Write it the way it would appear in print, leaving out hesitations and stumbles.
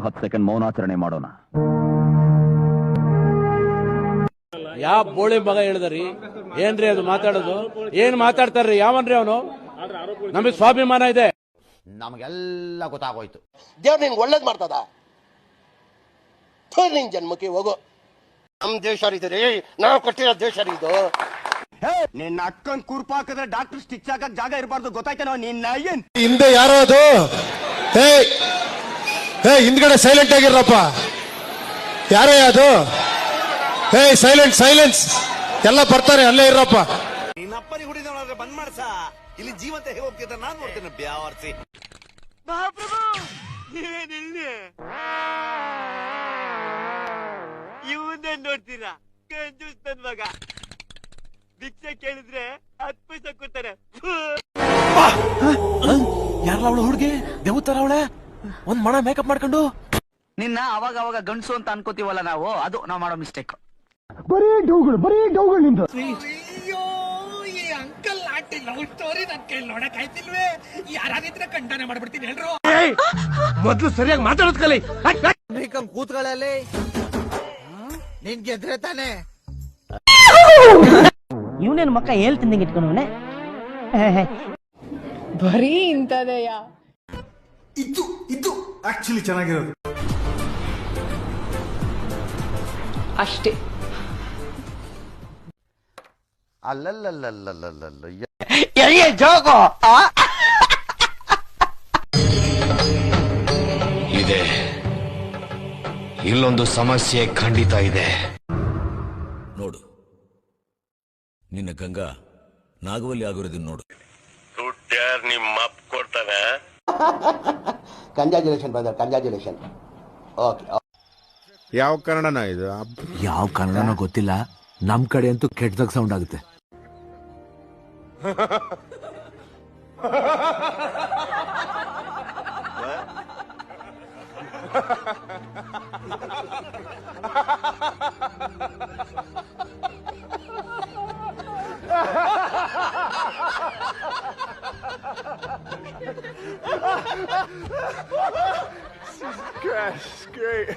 10 second ಮೌನಾಚರಣೆ ಮಾಡೋಣ. ಯಾವ ಬೋಳಿ ಮಗ ಹೇಳಿದ್ರಿ? ಏನ್ರಿ ಅದು ಮಾತಾಡೋದು? ಏನ್ ಮಾತಾಡ್ತಾರ್ರಿ? ಯಾವನ್ರಿ ಅವನು? ನಮಗೆ ಸ್ವಾಭಿಮಾನ ಇದೆ. ನಮಗೆಲ್ಲ ಗೊತ್ತಾಗೋಯ್ತು. ದೇವ್ರು ನಿನ್ಗೆ ಒಳ್ಳೇದ್ ಮಾಡ್ತದ? ನಿನ್ ಜನ್ಮಕ್ಕೆ ಹೋಗೋ. ನಮ್ ದೇಶ ರೀ, ನಾವು ಕಟ್ಟಿರೋ ದೇಶ ಇದು. ನಿನ್ನ ಅಕ್ಕನ್ ಕುರ್ಪಾಕಿದ್ರೆ ಡಾಕ್ಟರ್ ಸ್ಟಿಚ್ ಹಾಕಕ್ ಜಾಗ ಇರಬಾರ್ದು, ಗೊತ್ತಾಯ್ತೇನೋ? ನಿನ್ನ ಹಿಂದೆ ಯಾರೋ ಅದು? ಹಿಂದ್ಗಡೆ ಸೈಲೆಂಟ್ ಆಗಿರಪ್ಪ. ಯಾರೇ ಅದು? ಸೈಲೆನ್ಸ್ ಎಲ್ಲ ಬರ್ತಾರೆ, ಅಲ್ಲೇ ಇರಪ್ಪ. ನಿನ್ನಪ್ಪನಿ ಹುಡಿದವನಾದ್ರೆ ಬಂದ್ ಮಾಡ್ಸ. ಇಲ್ಲಿ ಜೀವಂತ ಹೇಗೆ ಹೋಗ್ತಿದ್ದ ನಾನ್ ನೋಡ್ತೇನೆ. ಬ್ಯಾವರ್ಸಿ ಮಹಾಪ್ರಭು, ನೀವೇನಿಲ್ಲಿ ಇವನ್ನೇ ನೋಡ್ತೀರಾ? ಕಂಜೂಸ್ ನನ್ ಮಗ. ಭಿಕ್ಷೆ ಕೇಳಿದ್ರೆ 10 ಪೈಸೆ ಕೊಡ್ತಾರೆ. ಯಾರಲ್ಲ ಅವಳು ಹುಡುಗಿ? ದೇವತರ ಅವಳೆ, ಒಂದ್ ಮಣ ಮೇಕಪ್ ಮಾಡ್ಕೊಂಡು. ನಿನ್ನ ಅವಾಗ ಗಂಡಸು ಅಂತ ಅನ್ಕೋತೀವಲ್ಲ ನಾವು, ಅದು ನಾವು ಮಾಡೋ ಮಿಸ್ಟೇಕ್. ಬರೀ ಡೌಗಳು ನಿಂದು. ಅಯ್ಯೋ, ಈ ಅಂಕಲ್ ಆಂಟಿ ಲವ್ ಸ್ಟೋರಿ ನನ್ ಕೈ ನೋಡಕ್ ಆಯ್ತಿಲ್ವೇ? ಯಾರಾಗಿದ್ರೆ ಖಂಡನೆ ಮಾಡ್ಬಿಡ್ತೀನಿ ಹೇಳ್ರು. ಮೊದ್ಲು ಸರಿಯಾಗಿ ಮಾತಾಡೋದ್ ಕಲಿ. ಕೂತ್ಕೊಳ್ಳಲಿ, ನಿನ್ ಗೆದ್ರೆ ತಾನೆ. ಇವನೇನು ಮಕ್ಕ ಹೇಳ್ತಿಂದಂಗೆ ಇಟ್ಕೊಂಡವನೆ. ಬರೀ ಇಂಥದೆಯ? ಇದು ಆಕ್ಚುಲಿ ಚೆನ್ನಾಗಿರೋದು ಅಷ್ಟೇ. ಅಲ್ಲಲ್ಲಲ್ಲಲ್ಲಲ್ಲಲ್ಲ ಇದೆ. ಇಲ್ಲೊಂದು ಸಮಸ್ಯೆ ಖಂಡಿತ ಇದೆ. ನೋಡು, ನಿನ್ನ ಗಂಗಾ ನಾಗವಲ್ಲಿ ಆಗಿರೋದನ್ನ ನೋಡು. ದುಡ್ಡ್ಯಾರ್ ನಿಮ್ಮ ಅಪ್ಪ ಕೊಡ್ತಾನೆ. Congratulation brother, congratulation. ಓಕೆ. ಯಾವ ಕನ್ನಡನ ಇದು? ಯಾವ ಕನ್ನಡನೋ ಗೊತ್ತಿಲ್ಲ, ನಮ್ ಕಡೆ ಅಂತೂ ಕೆಟ್ಟದಾಗ ಸೌಂಡ್ ಆಗುತ್ತೆ. Great.